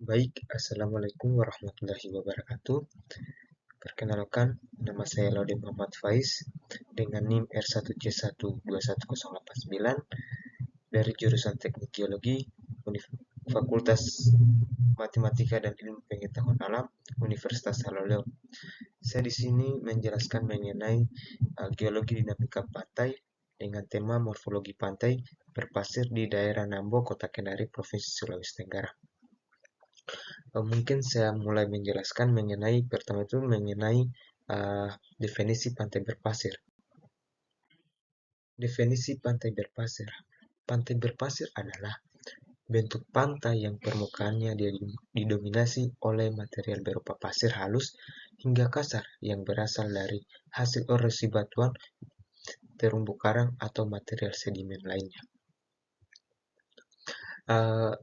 Baik, Assalamualaikum warahmatullahi wabarakatuh. Perkenalkan, nama saya Laude Muhammad Faiz dengan NIM R1C121089 dari jurusan Teknik Geologi, Fakultas Matematika dan Ilmu Pengetahuan Alam, Universitas Haloleo. Saya di sini menjelaskan mengenai geologi dinamika pantai dengan tema morfologi pantai berpasir di daerah Nambo, Kota Kendari, Provinsi Sulawesi Tenggara. Mungkin saya mulai menjelaskan mengenai pertama itu mengenai definisi pantai berpasir. Definisi pantai berpasir. Pantai berpasir adalah bentuk pantai yang permukaannya didominasi oleh material berupa pasir halus hingga kasar yang berasal dari hasil erosi batuan, terumbu karang, atau material sedimen lainnya.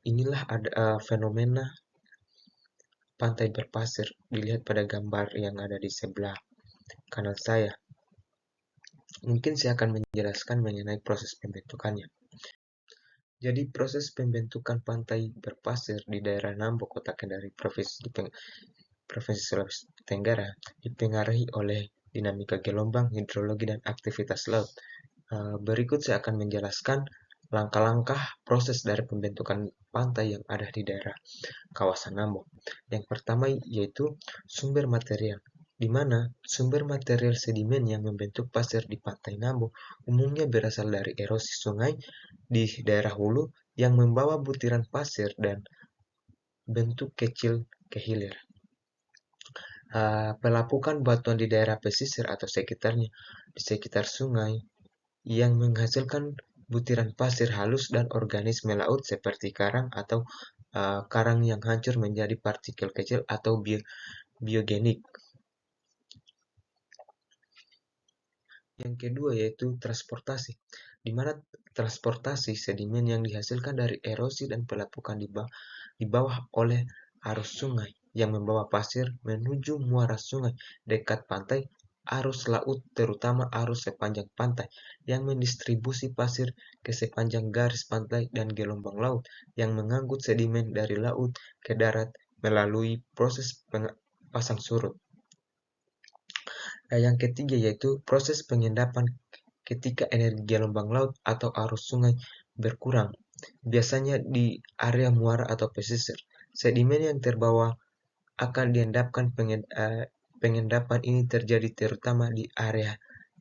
Inilah ada fenomena pantai berpasir dilihat pada gambar yang ada di sebelah kanan saya. Mungkin saya akan menjelaskan mengenai proses pembentukannya. Jadi proses pembentukan pantai berpasir di daerah Nambo, Kota Kendari, Provinsi Sulawesi Tenggara dipengaruhi oleh dinamika gelombang, hidrologi, dan aktivitas laut. Berikut saya akan menjelaskan langkah-langkah proses dari pembentukan pantai yang ada di daerah kawasan Nambo. Yang pertama yaitu sumber material, di mana sumber material sedimen yang membentuk pasir di pantai Nambo umumnya berasal dari erosi sungai di daerah hulu yang membawa butiran pasir dan bentuk kecil ke hilir. Pelapukan batuan di daerah pesisir atau sekitarnya, di sekitar sungai, yang menghasilkan butiran pasir halus dan organisme laut seperti karang atau karang yang hancur menjadi partikel kecil atau biogenik. Yang kedua yaitu transportasi, di mana transportasi sedimen yang dihasilkan dari erosi dan pelapukan di bawah oleh arus sungai yang membawa pasir menuju muara sungai dekat pantai, arus laut terutama arus sepanjang pantai yang mendistribusi pasir ke sepanjang garis pantai, dan gelombang laut yang mengangkut sedimen dari laut ke darat melalui proses pasang surut. Yang ketiga yaitu proses pengendapan ketika energi gelombang laut atau arus sungai berkurang, biasanya di area muara atau pesisir. Sedimen yang terbawa akan diendapkan. Pengendapan ini terjadi terutama di area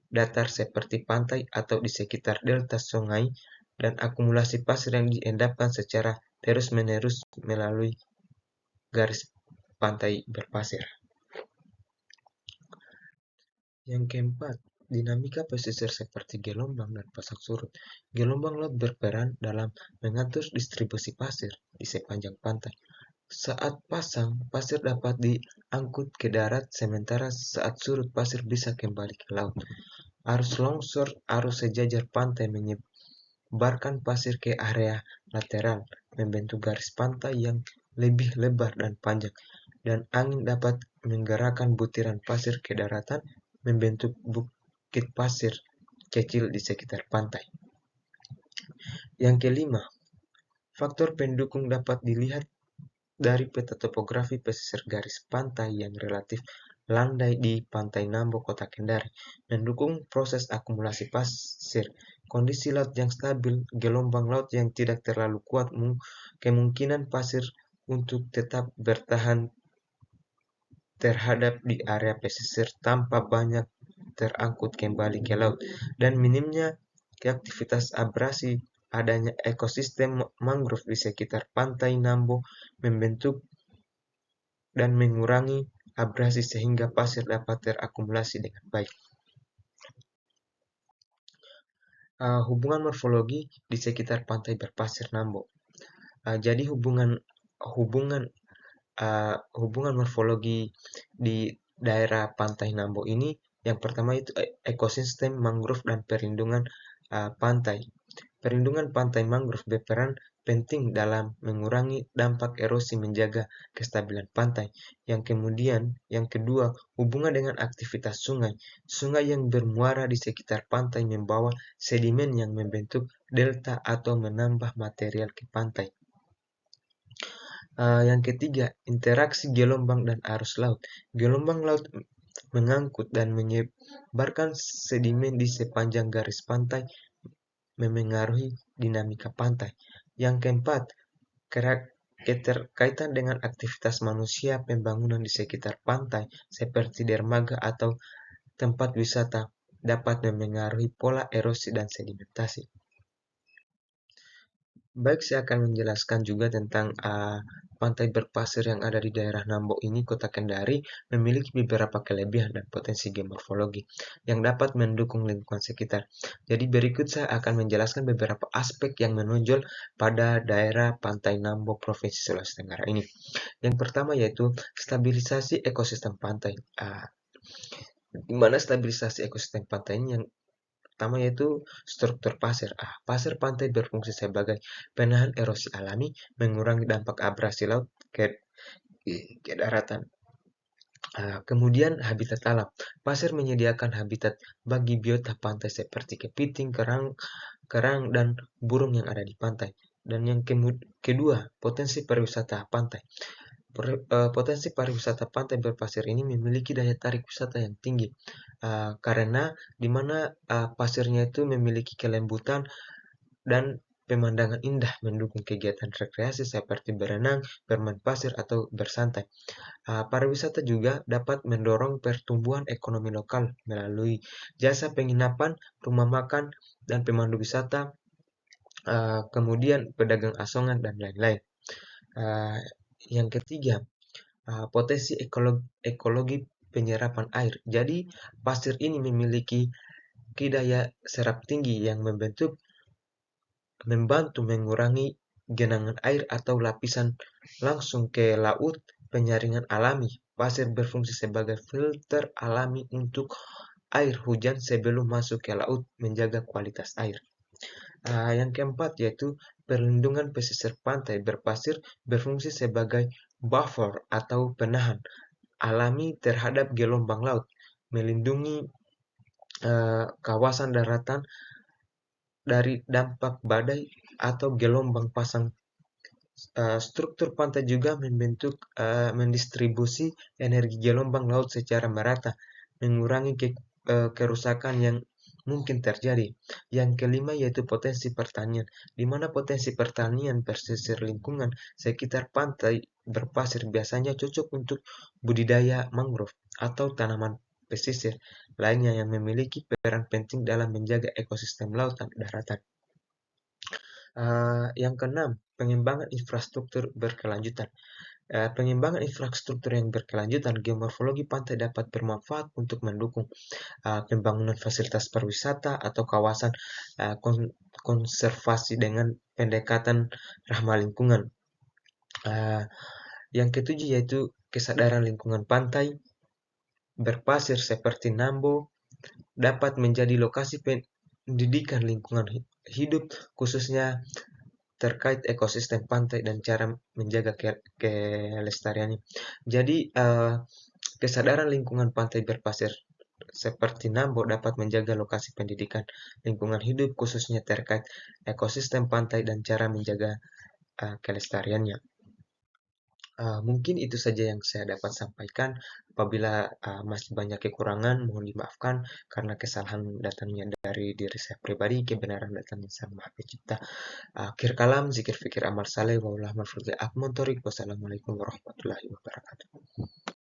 datar seperti pantai atau di sekitar delta sungai, dan akumulasi pasir yang diendapkan secara terus-menerus melalui garis pantai berpasir. Yang keempat, dinamika pesisir seperti gelombang dan pasang surut. Gelombang laut berperan dalam mengatur distribusi pasir di sepanjang pantai. Saat pasang, pasir dapat diangkut ke darat, sementara saat surut pasir bisa kembali ke laut. Arus longsor, arus sejajar pantai menyebarkan pasir ke area lateral, membentuk garis pantai yang lebih lebar dan panjang, dan angin dapat menggerakkan butiran pasir ke daratan, membentuk bukit pasir kecil di sekitar pantai. Yang kelima, faktor pendukung dapat dilihat dari peta topografi pesisir garis pantai yang relatif landai di pantai Nambo, Kota Kendari, mendukung proses akumulasi pasir. Kondisi laut yang stabil, gelombang laut yang tidak terlalu kuat, kemungkinan pasir untuk tetap bertahan terhadap di area pesisir tanpa banyak terangkut kembali ke laut, dan minimnya aktivitas abrasi. Adanya ekosistem mangrove di sekitar pantai Nambo membentuk dan mengurangi abrasi sehingga pasir dapat terakumulasi dengan baik. Hubungan morfologi di sekitar pantai berpasir Nambo. Jadi hubungan morfologi di daerah pantai Nambo ini, yang pertama itu ekosistem mangrove dan perlindungan pantai. Perlindungan pantai mangrove berperan penting dalam mengurangi dampak erosi, menjaga kestabilan pantai. Yang kedua, hubungan dengan aktivitas sungai. Sungai yang bermuara di sekitar pantai membawa sedimen yang membentuk delta atau menambah material ke pantai. Yang ketiga, interaksi gelombang dan arus laut. Gelombang laut mengangkut dan menyebarkan sedimen di sepanjang garis pantai memengaruhi dinamika pantai. Yang keempat, keterkaitan dengan aktivitas manusia pembangunan di sekitar pantai seperti dermaga atau tempat wisata dapat memengaruhi pola erosi dan sedimentasi. Baik, saya akan menjelaskan juga tentang pantai berpasir yang ada di daerah Nambok ini, Kota Kendari, memiliki beberapa kelebihan dan potensi geomorfologi yang dapat mendukung lingkungan sekitar. Jadi berikut saya akan menjelaskan beberapa aspek yang menonjol pada daerah Pantai Nambok, Provinsi Sulawesi Tenggara ini. Yang pertama yaitu stabilisasi ekosistem pantai. Di mana stabilisasi ekosistem pantai ini yang pertama yaitu struktur pasir. Pasir pantai berfungsi sebagai penahan erosi alami, mengurangi dampak abrasi laut ke daratan. Kemudian habitat alam. Pasir menyediakan habitat bagi biota pantai seperti kepiting, kerang, dan burung yang ada di pantai. Dan yang kedua, potensi pariwisata pantai. Potensi pariwisata pantai berpasir ini memiliki daya tarik wisata yang tinggi karena di mana pasirnya itu memiliki kelembutan dan pemandangan indah mendukung kegiatan rekreasi seperti berenang, bermain pasir, atau bersantai. Pariwisata juga dapat mendorong pertumbuhan ekonomi lokal melalui jasa penginapan, rumah makan, dan pemandu wisata, kemudian pedagang asongan, dan lain-lain. Yang ketiga, potensi ekologi penyerapan air. Jadi, pasir ini memiliki daya serap tinggi yang membantu mengurangi genangan air atau lapisan langsung ke laut. Penyaringan alami. Pasir berfungsi sebagai filter alami untuk air hujan sebelum masuk ke laut, menjaga kualitas air. Yang keempat yaitu perlindungan pesisir pantai berpasir berfungsi sebagai buffer atau penahan alami terhadap gelombang laut, melindungi kawasan daratan dari dampak badai atau gelombang pasang. Struktur pantai juga mendistribusi energi gelombang laut secara merata, mengurangi kerusakan yang mungkin terjadi. Yang kelima yaitu potensi pertanian, di mana potensi pertanian pesisir lingkungan sekitar pantai berpasir biasanya cocok untuk budidaya mangrove atau tanaman pesisir lainnya yang memiliki peran penting dalam menjaga ekosistem laut dan daratan. Yang keenam, pengembangan infrastruktur berkelanjutan. Pengembangan infrastruktur yang berkelanjutan, geomorfologi pantai dapat bermanfaat untuk mendukung pembangunan fasilitas pariwisata atau kawasan konservasi dengan pendekatan ramah lingkungan. Yang ketujuh yaitu kesadaran lingkungan pantai berpasir seperti Nambo dapat menjadi lokasi pendidikan lingkungan hidup, khususnya terkait ekosistem pantai dan cara menjaga kelestariannya. Jadi, kesadaran lingkungan pantai berpasir seperti Nambo dapat menjaga lokasi pendidikan lingkungan hidup, khususnya terkait ekosistem pantai dan cara menjaga kelestariannya. Mungkin itu saja yang saya dapat sampaikan. Apabila masih banyak kekurangan, mohon dimaafkan karena kesalahan datangnya dari diri saya pribadi, kebenaran datangnya Sang Maha Pencipta. Akhir kalam, zikir fikir amal saleh, wa Wassalamualaikum warahmatullahi wabarakatuh.